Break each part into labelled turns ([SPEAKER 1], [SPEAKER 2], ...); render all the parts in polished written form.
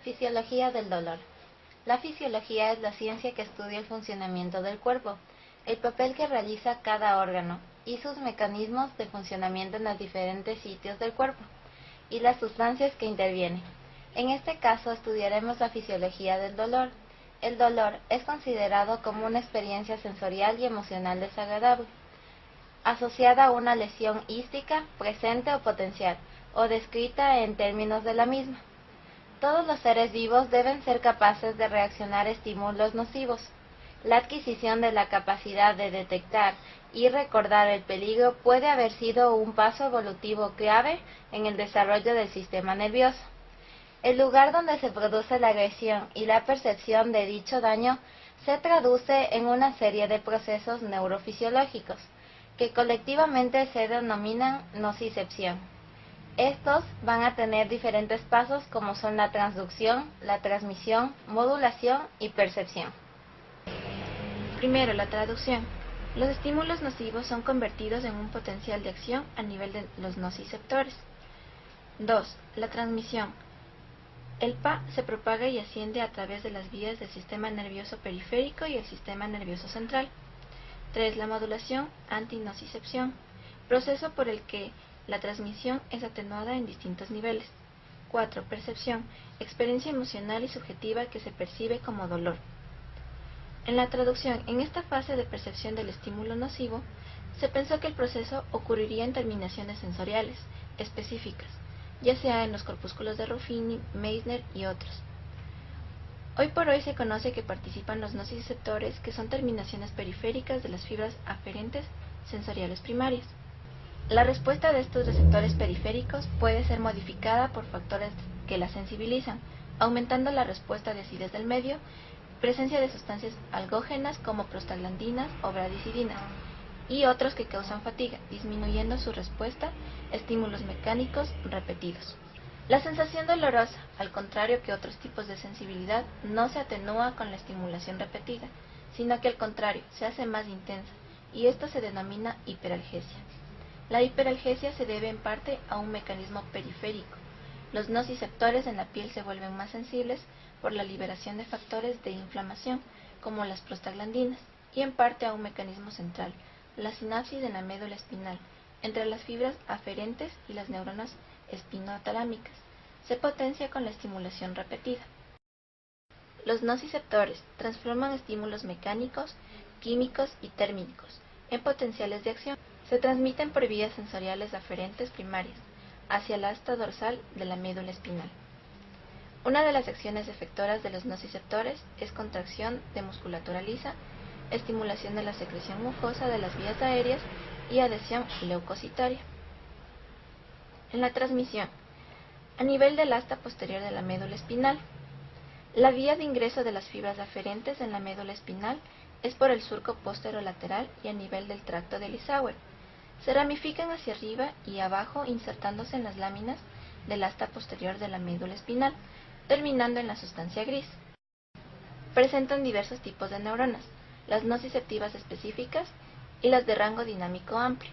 [SPEAKER 1] Fisiología del dolor. La fisiología es la ciencia que estudia el funcionamiento del cuerpo, el papel que realiza cada órgano y sus mecanismos de funcionamiento en los diferentes sitios del cuerpo y las sustancias que intervienen. En este caso estudiaremos la fisiología del dolor. El dolor es considerado como una experiencia sensorial y emocional desagradable, asociada a una lesión ística, presente o potencial, o descrita en términos de la misma. Todos los seres vivos deben ser capaces de reaccionar a estímulos nocivos. La adquisición de la capacidad de detectar y recordar el peligro puede haber sido un paso evolutivo clave en el desarrollo del sistema nervioso. El lugar donde se produce la agresión y la percepción de dicho daño se traduce en una serie de procesos neurofisiológicos, que colectivamente se denominan nocicepción. Estos van a tener diferentes pasos como son la transducción, la transmisión, modulación y percepción.
[SPEAKER 2] Primero, la traducción. Los estímulos nocivos son convertidos en un potencial de acción a nivel de los nociceptores. 2. La transmisión. El PA se propaga y asciende a través de las vías del sistema nervioso periférico y el sistema nervioso central. 3. La modulación antinocicepción, proceso por el que la transmisión es atenuada en distintos niveles. 4. Percepción, experiencia emocional y subjetiva que se percibe como dolor. En la traducción, en esta fase de percepción del estímulo nocivo, se pensó que el proceso ocurriría en terminaciones sensoriales específicas, ya sea en los corpúsculos de Ruffini, Meissner y otros. Hoy por hoy se conoce que participan los nociceptores, que son terminaciones periféricas de las fibras aferentes sensoriales primarias. La respuesta de estos receptores periféricos puede ser modificada por factores que la sensibilizan, aumentando la respuesta de acidez del medio, presencia de sustancias algógenas como prostaglandinas o bradicidinas, y otros que causan fatiga, disminuyendo su respuesta a estímulos mecánicos repetidos. La sensación dolorosa, al contrario que otros tipos de sensibilidad, no se atenúa con la estimulación repetida, sino que al contrario, se hace más intensa, y esto se denomina hiperalgesia. La hiperalgesia se debe en parte a un mecanismo periférico. Los nociceptores en la piel se vuelven más sensibles por la liberación de factores de inflamación, como las prostaglandinas, y en parte a un mecanismo central, la sinapsis en la médula espinal, entre las fibras aferentes y las neuronas espinotalámicas. Se potencia con la estimulación repetida. Los nociceptores transforman estímulos mecánicos, químicos y térmicos en potenciales de acción. Se transmiten por vías sensoriales aferentes primarias hacia la asta dorsal de la médula espinal. Una de las acciones efectoras de los nociceptores es contracción de musculatura lisa, estimulación de la secreción mucosa de las vías aéreas y adhesión leucocitaria. En la transmisión, a nivel del asta posterior de la médula espinal, la vía de ingreso de las fibras aferentes en la médula espinal es por el surco posterolateral y a nivel del tracto de Lissauer. Se ramifican hacia arriba y abajo insertándose en las láminas del asta posterior de la médula espinal, terminando en la sustancia gris. Presentan diversos tipos de neuronas, las nociceptivas específicas y las de rango dinámico amplio.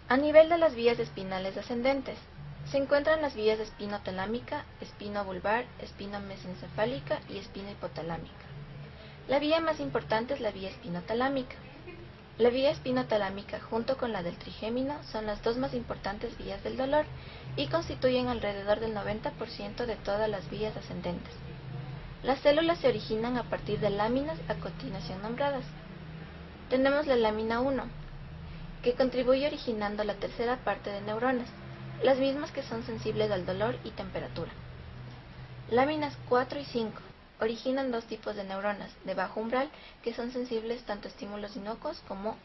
[SPEAKER 2] A nivel de las vías espinales ascendentes, se encuentran las vías espinotalámica, espinobulbar, espinomesencefálica y espinohipotalámica. La vía más importante es la vía espinotalámica. La vía espinotalámica junto con la del trigémino son las dos más importantes vías del dolor y constituyen alrededor del 90% de todas las vías ascendentes. Las células se originan a partir de láminas a continuación nombradas. Tenemos la lámina 1, que contribuye originando la tercera parte de neuronas, las mismas que son sensibles al dolor y temperatura. Láminas 4 y 5 originan dos tipos de neuronas de bajo umbral que son sensibles tanto a estímulos inocuos como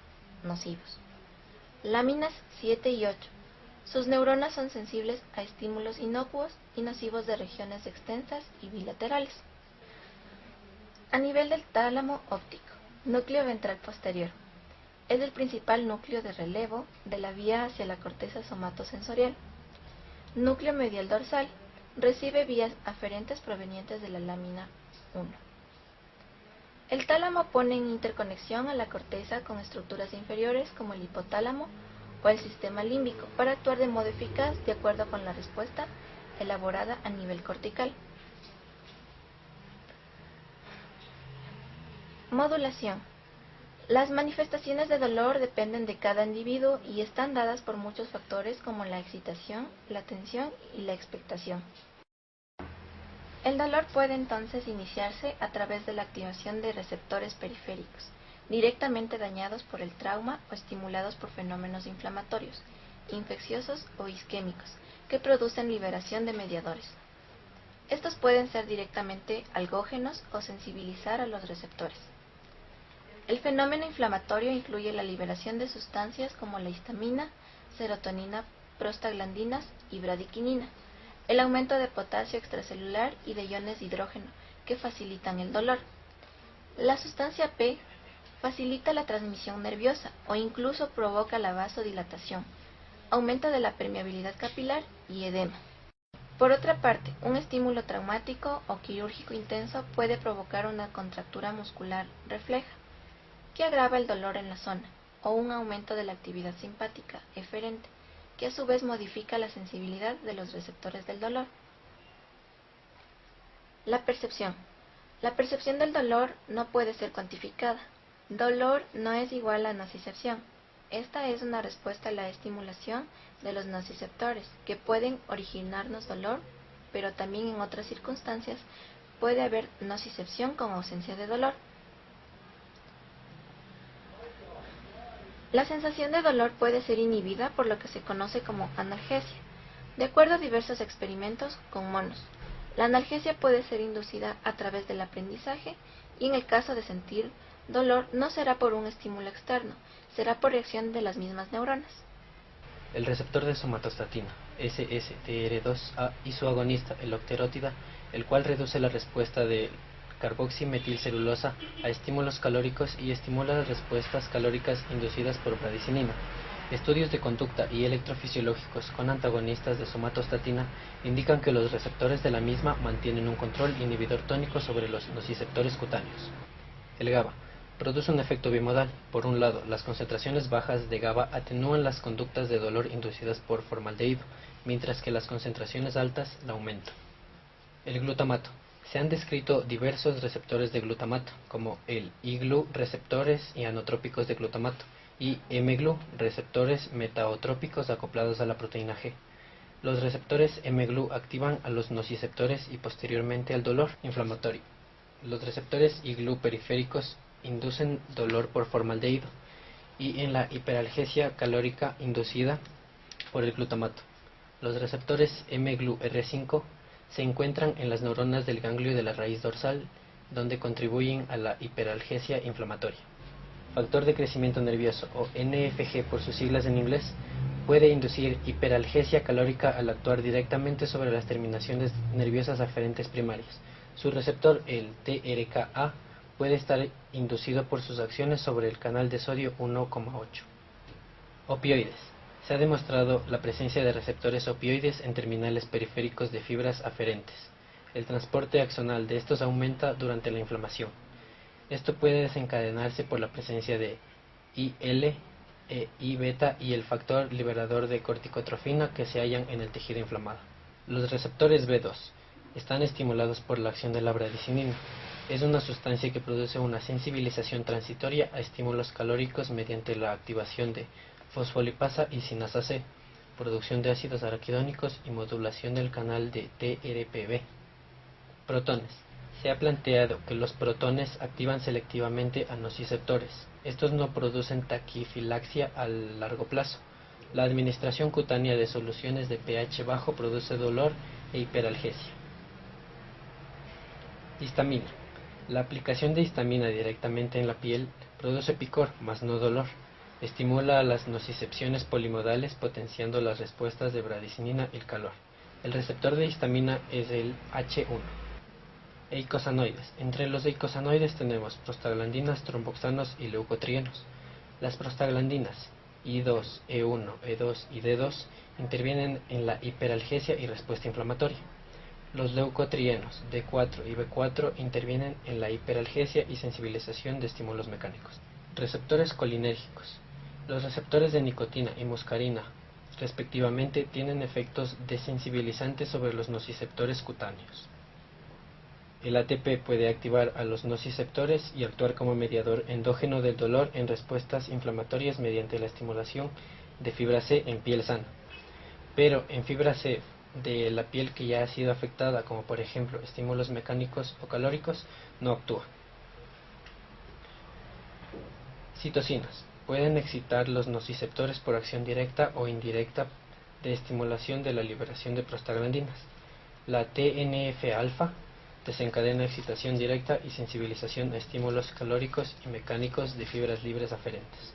[SPEAKER 2] nocivos. Láminas 7 y 8. Sus neuronas son sensibles a estímulos inocuos y nocivos de regiones extensas y bilaterales. A nivel del tálamo óptico, núcleo ventral posterior, es el principal núcleo de relevo de la vía hacia la corteza somatosensorial. Núcleo medial dorsal, recibe vías aferentes provenientes de la lámina 1. El tálamo pone en interconexión a la corteza con estructuras inferiores como el hipotálamo o el sistema límbico para actuar de modo eficaz de acuerdo con la respuesta elaborada a nivel cortical. Modulación. Las manifestaciones de dolor dependen de cada individuo y están dadas por muchos factores como la excitación, la tensión y la expectación. El dolor puede entonces iniciarse a través de la activación de receptores periféricos, directamente dañados por el trauma o estimulados por fenómenos inflamatorios, infecciosos o isquémicos, que producen liberación de mediadores. Estos pueden ser directamente algógenos o sensibilizar a los receptores. El fenómeno inflamatorio incluye la liberación de sustancias como la histamina, serotonina, prostaglandinas y bradiquinina, el aumento de potasio extracelular y de iones de hidrógeno, que facilitan el dolor. La sustancia P facilita la transmisión nerviosa o incluso provoca la vasodilatación, aumento de la permeabilidad capilar y edema. Por otra parte, un estímulo traumático o quirúrgico intenso puede provocar una contractura muscular refleja, que agrava el dolor en la zona, o un aumento de la actividad simpática eferente, que a su vez modifica la sensibilidad de los receptores del dolor. La percepción. La percepción del dolor no puede ser cuantificada. Dolor no es igual a nocicepción. Esta es una respuesta a la estimulación de los nociceptores, que pueden originarnos dolor, pero también en otras circunstancias puede haber nocicepción con ausencia de dolor. La sensación de dolor puede ser inhibida por lo que se conoce como analgesia, de acuerdo a diversos experimentos con monos. La analgesia puede ser inducida a través del aprendizaje y en el caso de sentir dolor no será por un estímulo externo, será por reacción de las mismas neuronas.
[SPEAKER 3] El receptor de somatostatina, SSTR2A, y su agonista, el octerótida, el cual reduce la respuesta de carboximetilcelulosa a estímulos calóricos y estimula las respuestas calóricas inducidas por bradicinina. Estudios de conducta y electrofisiológicos con antagonistas de somatostatina indican que los receptores de la misma mantienen un control inhibidor tónico sobre los nociceptores cutáneos. El GABA produce un efecto bimodal. Por un lado, las concentraciones bajas de GABA atenúan las conductas de dolor inducidas por formaldehído, mientras que las concentraciones altas la aumentan. El glutamato. Se han descrito diversos receptores de glutamato, como el I-GLU, receptores ionotrópicos de glutamato, y M-GLU, receptores metaotrópicos acoplados a la proteína G. Los receptores M-GLU activan a los nociceptores y posteriormente al dolor inflamatorio. Los receptores I-GLU periféricos inducen dolor por formaldehído y en la hiperalgesia calórica inducida por el glutamato. Los receptores M-GLU-R5 se encuentran en las neuronas del ganglio de la raíz dorsal, donde contribuyen a la hiperalgesia inflamatoria. Factor de crecimiento nervioso, o NFG por sus siglas en inglés, puede inducir hiperalgesia calórica al actuar directamente sobre las terminaciones nerviosas aferentes primarias. Su receptor, el TRKA, puede estar inducido por sus acciones sobre el canal de sodio 1,8. Opioides. Se ha demostrado la presencia de receptores opioides en terminales periféricos de fibras aferentes. El transporte axonal de estos aumenta durante la inflamación. Esto puede desencadenarse por la presencia de IL, I-beta y el factor liberador de corticotrofina que se hallan en el tejido inflamado. Los receptores B2 están estimulados por la acción de la bradicinina. Es una sustancia que produce una sensibilización transitoria a estímulos calóricos mediante la activación de fosfolipasa y sinasa C, producción de ácidos araquidónicos y modulación del canal de TRPV. Protones. Se ha planteado que los protones activan selectivamente a nociceptores. Estos no producen taquifilaxia a largo plazo. La administración cutánea de soluciones de pH bajo produce dolor e hiperalgesia. Histamina. La aplicación de histamina directamente en la piel produce picor, mas no dolor. Estimula las nocicepciones polimodales potenciando las respuestas de bradicinina y el calor. El receptor de histamina es el H1. Eicosanoides. Entre los eicosanoides tenemos prostaglandinas, tromboxanos y leucotrienos. Las prostaglandinas I2, E1, E2 y D2 intervienen en la hiperalgesia y respuesta inflamatoria. Los leucotrienos D4 y B4 intervienen en la hiperalgesia y sensibilización de estímulos mecánicos. Receptores colinérgicos. Los receptores de nicotina y muscarina respectivamente, tienen efectos desensibilizantes sobre los nociceptores cutáneos. El ATP puede activar a los nociceptores y actuar como mediador endógeno del dolor en respuestas inflamatorias mediante la estimulación de fibra C en piel sana. Pero en fibra C de la piel que ya ha sido afectada, como por ejemplo estímulos mecánicos o calóricos, no actúa. Citocinas. Pueden excitar los nociceptores por acción directa o indirecta de estimulación de la liberación de prostaglandinas. La TNF-alfa desencadena excitación directa y sensibilización a estímulos calóricos y mecánicos de fibras libres aferentes.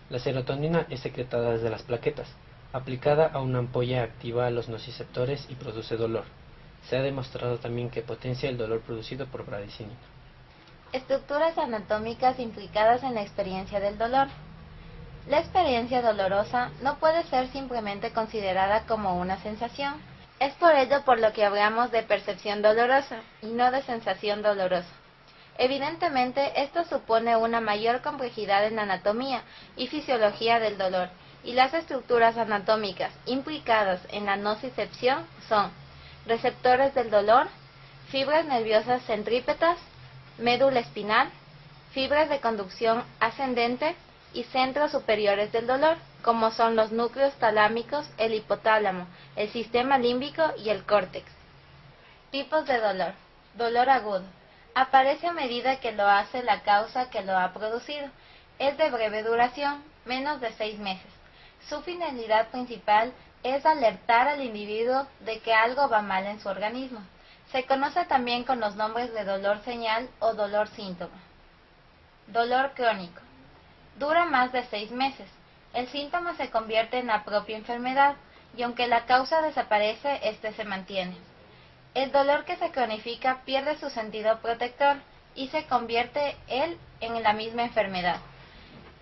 [SPEAKER 3] La serotonina es secretada desde las plaquetas. Aplicada a una ampolla activa a los nociceptores y produce dolor. Se ha demostrado también que potencia el dolor producido por bradicinina.
[SPEAKER 1] Estructuras anatómicas implicadas en la experiencia del dolor. La experiencia dolorosa no puede ser simplemente considerada como una sensación. Es por ello por lo que hablamos de percepción dolorosa y no de sensación dolorosa. Evidentemente, esto supone una mayor complejidad en anatomía y fisiología del dolor, y las estructuras anatómicas implicadas en la nocicepción son receptores del dolor, fibras nerviosas centrípetas, médula espinal, fibras de conducción ascendente y centros superiores del dolor, como son los núcleos talámicos, el hipotálamo, el sistema límbico y el córtex. Tipos de dolor. Dolor agudo. Aparece a medida que lo hace la causa que lo ha producido. Es de breve duración, menos de 6 meses. Su finalidad principal es alertar al individuo de que algo va mal en su organismo. Se conoce también con los nombres de dolor señal o dolor síntoma. Dolor crónico. Dura más de 6 meses. El síntoma se convierte en la propia enfermedad y aunque la causa desaparece, este se mantiene. El dolor que se cronifica pierde su sentido protector y se convierte él en la misma enfermedad.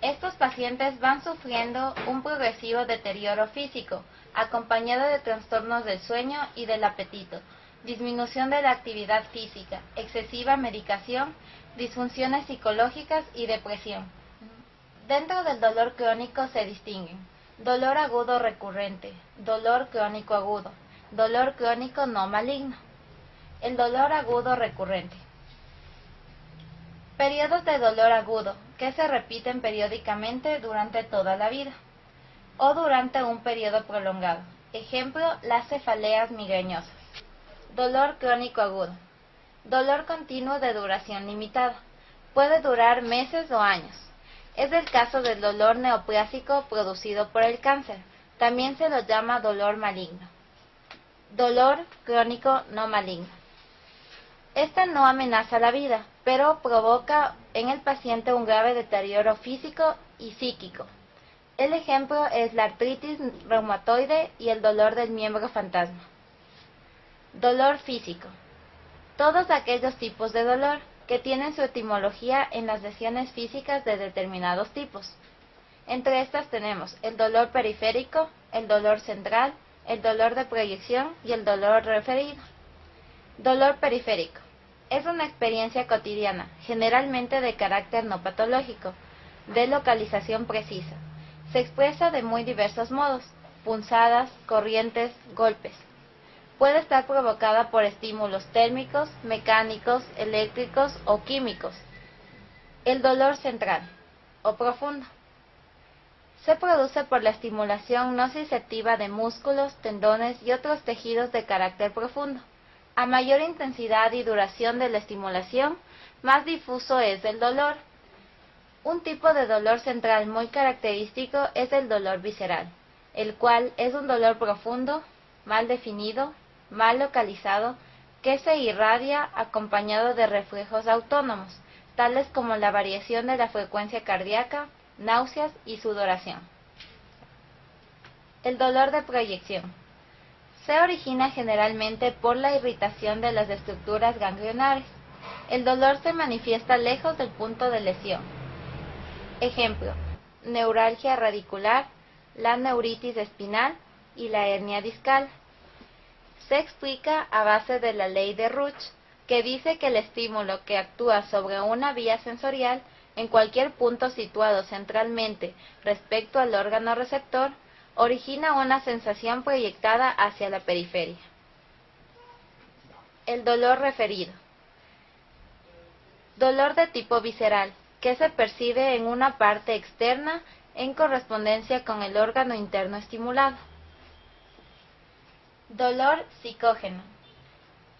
[SPEAKER 1] Estos pacientes van sufriendo un progresivo deterioro físico, acompañado de trastornos del sueño y del apetito, disminución de la actividad física, excesiva medicación, disfunciones psicológicas y depresión. Dentro del dolor crónico se distinguen dolor agudo recurrente, dolor crónico agudo, dolor crónico no maligno. El dolor agudo recurrente. Periodos de dolor agudo que se repiten periódicamente durante toda la vida o durante un periodo prolongado. Ejemplo, las cefaleas migrañosas. Dolor crónico agudo. Dolor continuo de duración limitada. Puede durar meses o años. Es el caso del dolor neoplásico producido por el cáncer. También se lo llama dolor maligno. Dolor crónico no maligno. Esta no amenaza la vida, pero provoca en el paciente un grave deterioro físico y psíquico. El ejemplo es la artritis reumatoide y el dolor del miembro fantasma. Dolor físico. Todos aquellos tipos de dolor que tienen su etimología en las lesiones físicas de determinados tipos. Entre estas tenemos el dolor periférico, el dolor central, el dolor de proyección y el dolor referido. Dolor periférico. Es una experiencia cotidiana, generalmente de carácter no patológico, de localización precisa. Se expresa de muy diversos modos: punzadas, corrientes, golpes. Puede estar provocada por estímulos térmicos, mecánicos, eléctricos o químicos. El dolor central o profundo. Se produce por la estimulación nociceptiva de músculos, tendones y otros tejidos de carácter profundo. A mayor intensidad y duración de la estimulación, más difuso es el dolor. Un tipo de dolor central muy característico es el dolor visceral, el cual es un dolor profundo, mal definido, mal localizado, que se irradia acompañado de reflejos autónomos, tales como la variación de la frecuencia cardíaca, náuseas y sudoración. El dolor de proyección. Se origina generalmente por la irritación de las estructuras ganglionares. El dolor se manifiesta lejos del punto de lesión. Ejemplo: neuralgia radicular, la neuritis espinal y la hernia discal. Se explica a base de la ley de Ruch, que dice que el estímulo que actúa sobre una vía sensorial en cualquier punto situado centralmente respecto al órgano receptor origina una sensación proyectada hacia la periferia. El dolor referido. Dolor de tipo visceral, que se percibe en una parte externa en correspondencia con el órgano interno estimulado. Dolor psicógeno.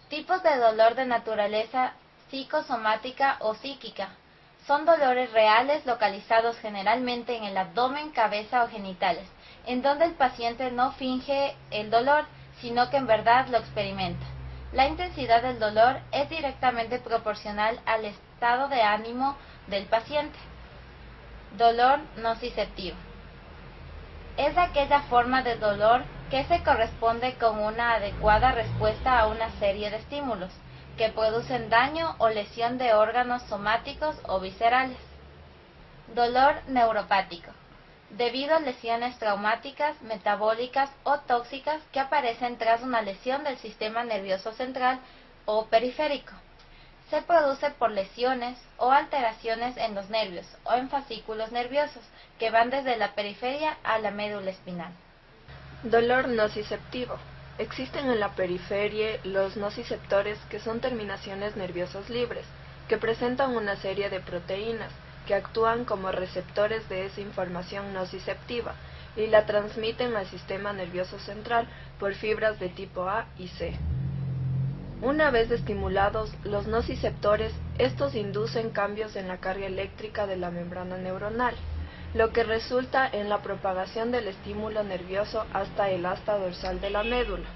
[SPEAKER 1] Tipos de dolor de naturaleza psicosomática o psíquica. Son dolores reales localizados generalmente en el abdomen, cabeza o genitales, en donde el paciente no finge el dolor, sino que en verdad lo experimenta. La intensidad del dolor es directamente proporcional al estado de ánimo del paciente. Dolor nociceptivo. Es aquella forma de dolor que se corresponde con una adecuada respuesta a una serie de estímulos que producen daño o lesión de órganos somáticos o viscerales. Dolor neuropático. Debido a lesiones traumáticas, metabólicas o tóxicas que aparecen tras una lesión del sistema nervioso central o periférico. Se produce por lesiones o alteraciones en los nervios o en fascículos nerviosos que van desde la periferia a la médula espinal.
[SPEAKER 4] Dolor nociceptivo. Existen en la periferia los nociceptores, que son terminaciones nerviosas libres, que presentan una serie de proteínas que actúan como receptores de esa información nociceptiva y la transmiten al sistema nervioso central por fibras de tipo A y C. Una vez estimulados los nociceptores, estos inducen cambios en la carga eléctrica de la membrana neuronal, lo que resulta en la propagación del estímulo nervioso hasta el asta dorsal de la médula.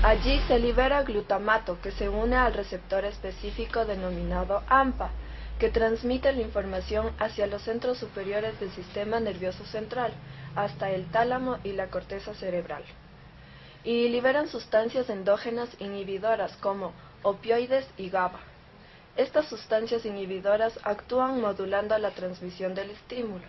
[SPEAKER 4] Allí se libera glutamato, que se une al receptor específico denominado AMPA, que transmite la información hacia los centros superiores del sistema nervioso central, hasta el tálamo y la corteza cerebral. Y liberan sustancias endógenas inhibidoras como opioides y GABA. Estas sustancias inhibidoras actúan modulando la transmisión del estímulo,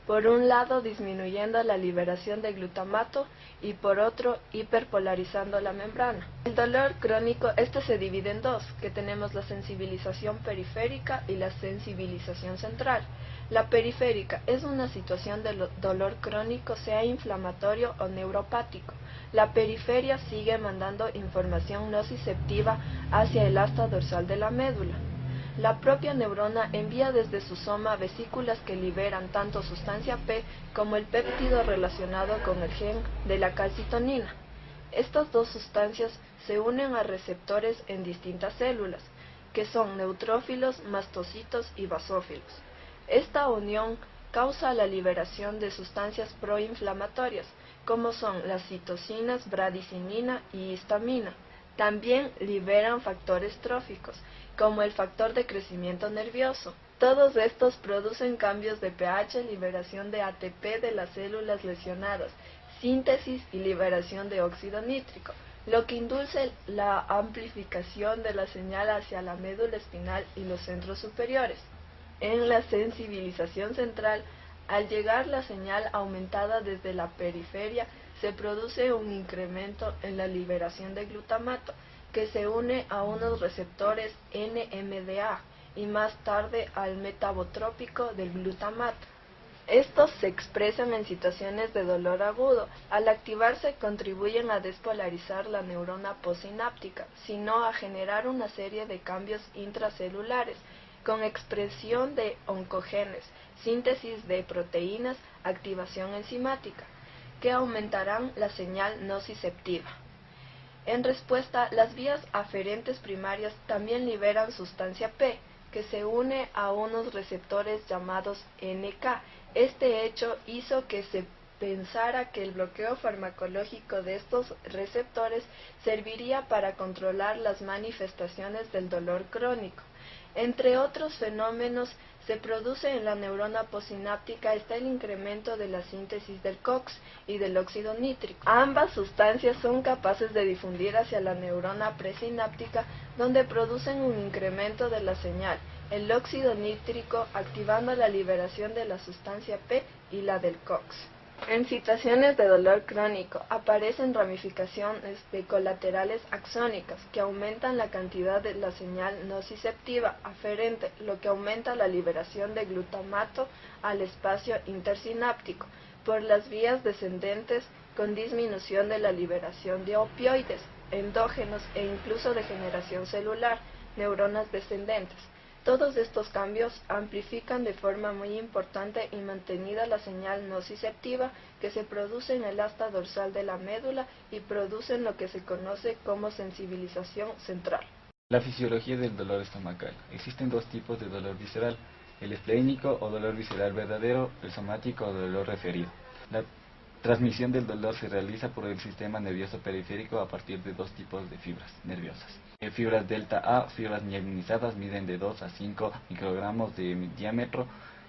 [SPEAKER 4] por un lado disminuyendo la liberación de glutamato y por otro hiperpolarizando la membrana. El dolor crónico se divide en dos, que tenemos la sensibilización periférica y la sensibilización central. La periférica es una situación de dolor crónico, sea inflamatorio o neuropático. La periferia sigue mandando información nociceptiva hacia el asta dorsal de la médula. La propia neurona envía desde su soma vesículas que liberan tanto sustancia P como el péptido relacionado con el gen de la calcitonina. Estas dos sustancias se unen a receptores en distintas células, que son neutrófilos, mastocitos y basófilos. Esta unión causa la liberación de sustancias proinflamatorias, como son las citocinas, bradicinina y histamina. También liberan factores tróficos, como el factor de crecimiento nervioso. Todos estos producen cambios de pH, liberación de ATP de las células lesionadas, síntesis y liberación de óxido nítrico, lo que induce la amplificación de la señal hacia la médula espinal y los centros superiores. En la sensibilización central, al llegar la señal aumentada desde la periferia, se produce un incremento en la liberación de glutamato, que se une a unos receptores NMDA y más tarde al metabotrópico del glutamato. Estos se expresan en situaciones de dolor agudo. Al activarse contribuyen a despolarizar la neurona postsináptica, sino a generar una serie de cambios intracelulares, con expresión de oncogenes, síntesis de proteínas, activación enzimática, que aumentarán la señal nociceptiva. En respuesta, las vías aferentes primarias también liberan sustancia P, que se une a unos receptores llamados NK. Este hecho hizo que se pensara que el bloqueo farmacológico de estos receptores serviría para controlar las manifestaciones del dolor crónico. Entre otros fenómenos, se produce en la neurona postsináptica el incremento de la síntesis del COX y del óxido nítrico. Ambas sustancias son capaces de difundir hacia la neurona presináptica, donde producen un incremento de la señal, el óxido nítrico activando la liberación de la sustancia P y la del COX. En situaciones de dolor crónico aparecen ramificaciones de colaterales axónicas que aumentan la cantidad de la señal nociceptiva aferente, lo que aumenta la liberación de glutamato al espacio intersináptico, por las vías descendentes con disminución de la liberación de opioides, endógenos e incluso degeneración celular, neuronas descendentes. Todos estos cambios amplifican de forma muy importante y mantenida la señal nociceptiva que se produce en el asta dorsal de la médula y producen lo que se conoce como sensibilización central.
[SPEAKER 5] La fisiología del dolor estomacal. Existen dos tipos de dolor visceral, el esplénico o dolor visceral verdadero, el somático o dolor referido. La transmisión del dolor se realiza por el sistema nervioso periférico a partir de dos tipos de fibras nerviosas. Fibras delta A, fibras mielinizadas, miden de 2 a 5 microgramos de diámetro,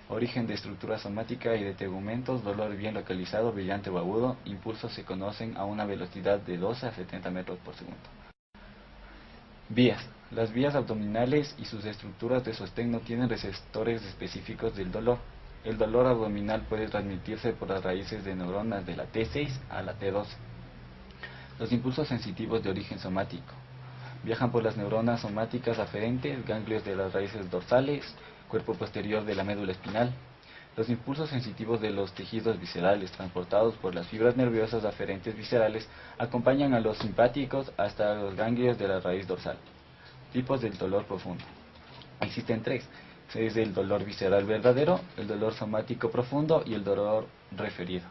[SPEAKER 5] origen de estructura somática y de tegumentos, dolor bien localizado, brillante o agudo, impulsos se conocen a una velocidad de 12 a 70 metros por segundo. Vías. Las vías abdominales y sus estructuras de sostén no tienen receptores específicos del dolor. El dolor abdominal puede transmitirse por las raíces de neuronas de la T6 a la T12. Los impulsos sensitivos de origen somático. Viajan por las neuronas somáticas aferentes, ganglios de las raíces dorsales, cuerpo posterior de la médula espinal. Los impulsos sensitivos de los tejidos viscerales transportados por las fibras nerviosas aferentes viscerales acompañan a los simpáticos hasta los ganglios de la raíz dorsal. Tipos del dolor profundo. Existen tres. Es el dolor visceral verdadero, el dolor somático profundo y el dolor referido.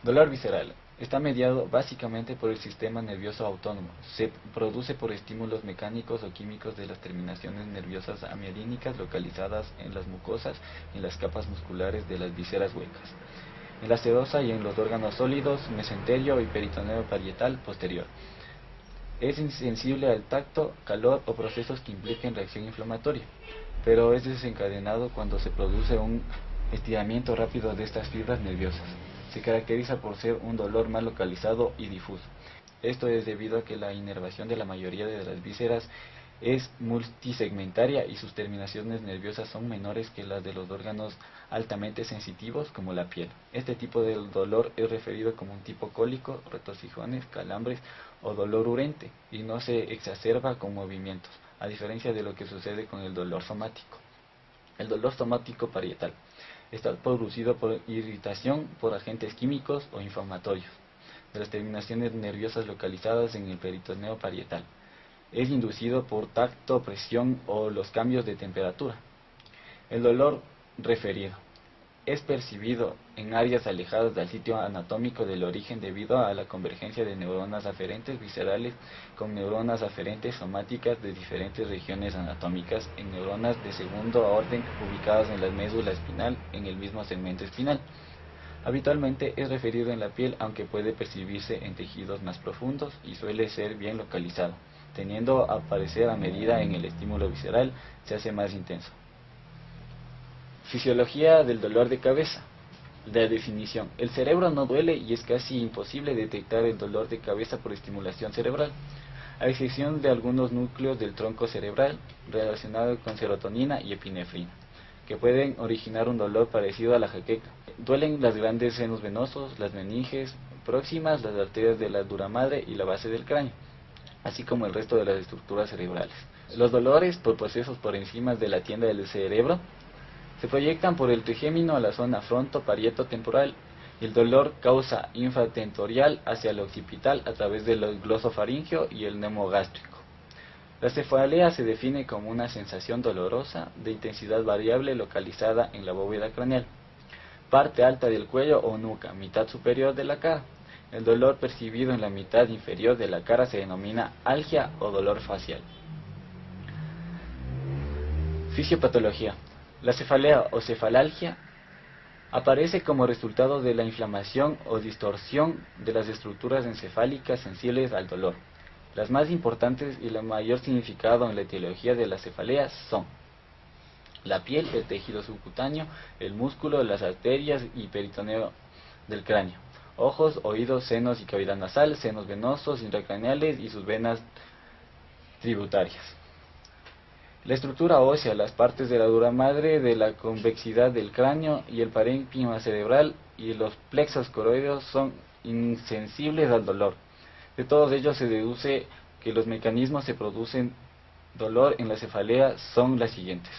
[SPEAKER 5] Dolor visceral. Está mediado básicamente por el sistema nervioso autónomo. Se produce por estímulos mecánicos o químicos de las terminaciones nerviosas amiadínicas localizadas en las mucosas y en las capas musculares de las vísceras huecas, en la sedosa y en los órganos sólidos, mesenterio y peritoneo parietal posterior. Es insensible al tacto, calor o procesos que impliquen reacción inflamatoria, pero es desencadenado cuando se produce un estiramiento rápido de estas fibras nerviosas. Se caracteriza por ser un dolor mal localizado y difuso. Esto es debido a que la inervación de la mayoría de las vísceras es multisegmentaria y sus terminaciones nerviosas son menores que las de los órganos altamente sensitivos como la piel. Este tipo de dolor es referido como un tipo cólico, retorcijones, calambres o dolor urente y no se exacerba con movimientos, a diferencia de lo que sucede con el dolor somático. El dolor somático parietal está producido por irritación por agentes químicos o inflamatorios de las terminaciones nerviosas localizadas en el peritoneo parietal. Es inducido por tacto, presión o los cambios de temperatura. El dolor referido es percibido en áreas alejadas del sitio anatómico del origen debido a la convergencia de neuronas aferentes viscerales con neuronas aferentes somáticas de diferentes regiones anatómicas en neuronas de segundo orden ubicadas en la médula espinal en el mismo segmento espinal. Habitualmente es referido en la piel, aunque puede percibirse en tejidos más profundos y suele ser bien localizado, tendiendo a aparecer a medida en el estímulo visceral se hace más intenso. Fisiología del dolor de cabeza. La definición. El cerebro no duele y es casi imposible detectar el dolor de cabeza por estimulación cerebral, a excepción de algunos núcleos del tronco cerebral relacionados con serotonina y epinefrina, que pueden originar un dolor parecido a la jaqueca. Duelen los grandes senos venosos, las meninges próximas, las arterias de la dura madre y la base del cráneo, así como el resto de las estructuras cerebrales. Los dolores por procesos por encima de la tienda del cerebro se proyectan por el trigémino a la zona fronto-parieto-temporal y el dolor causa infratentorial hacia el occipital a través del glosofaringeo y el neumogástrico. La cefalea se define como una sensación dolorosa de intensidad variable localizada en la bóveda craneal, parte alta del cuello o nuca, mitad superior de la cara. El dolor percibido en la mitad inferior de la cara se denomina algia o dolor facial. Fisiopatología. La cefalea o cefalalgia aparece como resultado de la inflamación o distorsión de las estructuras encefálicas sensibles al dolor. Las más importantes y la mayor significado en la etiología de las cefaleas son la piel, el tejido subcutáneo, el músculo, las arterias y peritoneo del cráneo, ojos, oídos, senos y cavidad nasal, senos venosos intracraneales y sus venas tributarias. La estructura ósea, las partes de la dura madre, de la convexidad del cráneo y el parénquima cerebral y los plexos coroideos son insensibles al dolor. De todos ellos se deduce que los mecanismos que producen dolor en la cefalea son las siguientes: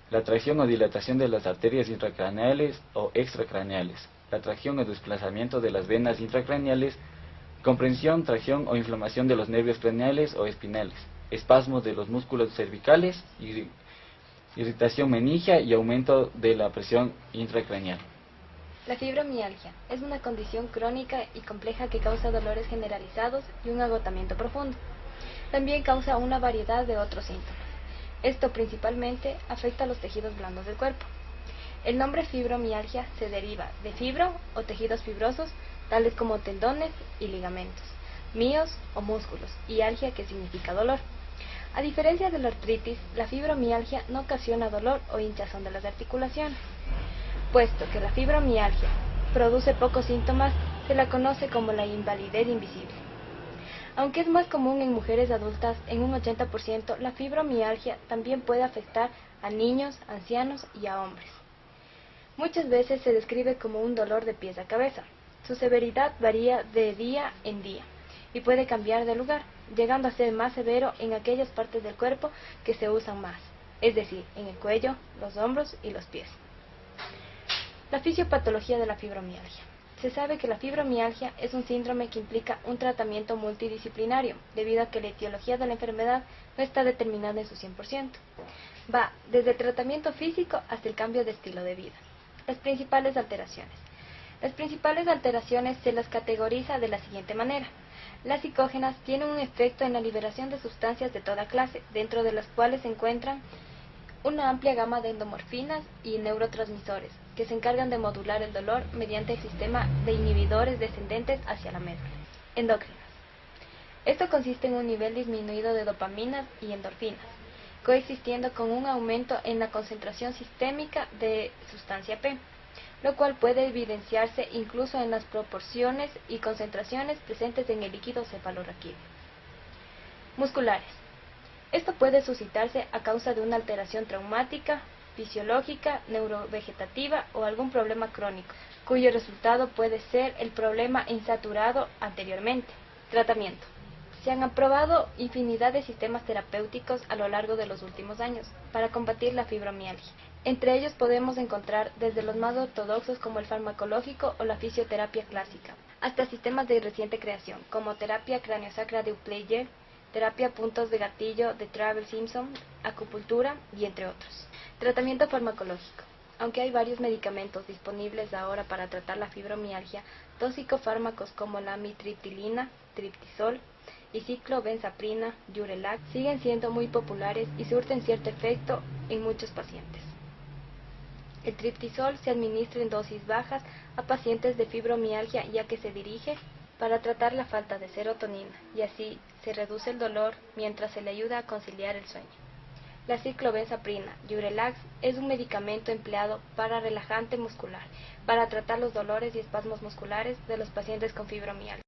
[SPEAKER 5] la tracción o dilatación de las arterias intracraneales o extracraneales, la tracción o desplazamiento de las venas intracraneales, comprensión, tracción o inflamación de los nervios craneales o espinales, espasmos de los músculos cervicales, irritación meningia y aumento de la presión intracraneal.
[SPEAKER 2] La fibromialgia es una condición crónica y compleja que causa dolores generalizados y un agotamiento profundo. También causa una variedad de otros síntomas. Esto principalmente afecta a los tejidos blandos del cuerpo. El nombre fibromialgia se deriva de fibro o tejidos fibrosos, tales como tendones y ligamentos, míos o músculos, y algia, que significa dolor. A diferencia de la artritis, la fibromialgia no ocasiona dolor o hinchazón de las articulaciones. Puesto que la fibromialgia produce pocos síntomas, se la conoce como la invalidez invisible. Aunque es más común en mujeres adultas, en un 80%, la fibromialgia también puede afectar a niños, ancianos y a hombres. Muchas veces se describe como un dolor de pies a cabeza. Su severidad varía de día en día y puede cambiar de lugar, llegando a ser más severo en aquellas partes del cuerpo que se usan más, es decir, en el cuello, los hombros y los pies. La fisiopatología de la fibromialgia. Se sabe que la fibromialgia es un síndrome que implica un tratamiento multidisciplinario, debido a que la etiología de la enfermedad no está determinada en su 100%. Va desde el tratamiento físico hasta el cambio de estilo de vida. Las principales alteraciones. Las principales alteraciones se las categoriza de la siguiente manera. Las psicógenas tienen un efecto en la liberación de sustancias de toda clase, dentro de las cuales se encuentran una amplia gama de endomorfinas y neurotransmisores, que se encargan de modular el dolor mediante el sistema de inhibidores descendentes hacia la médula. Endócrinas. Esto consiste en un nivel disminuido de dopaminas y endorfinas, coexistiendo con un aumento en la concentración sistémica de sustancia P, lo cual puede evidenciarse incluso en las proporciones y concentraciones presentes en el líquido cefalorraquídeo. Musculares. Esto puede suscitarse a causa de una alteración traumática, fisiológica, neurovegetativa o algún problema crónico, cuyo resultado puede ser el problema insaturado anteriormente. Tratamiento. Se han aprobado infinidad de sistemas terapéuticos a lo largo de los últimos años para combatir la fibromialgia. Entre ellos podemos encontrar desde los más ortodoxos como el farmacológico o la fisioterapia clásica, hasta sistemas de reciente creación como terapia craniosacra de Upleyer, terapia puntos de gatillo de Travers-Simpson, acupuntura y entre otros. Tratamiento farmacológico. Aunque hay varios medicamentos disponibles ahora para tratar la fibromialgia, dos psicofármacos como la amitriptilina, triptisol, y ciclobenzaprina, Durelac, siguen siendo muy populares y surten cierto efecto en muchos pacientes. El triptisol se administra en dosis bajas a pacientes de fibromialgia, ya que se dirige para tratar la falta de serotonina y así se reduce el dolor mientras se le ayuda a conciliar el sueño. La ciclobenzaprina, Durelax, es un medicamento empleado para relajante muscular, para tratar los dolores y espasmos musculares de los pacientes con fibromialgia.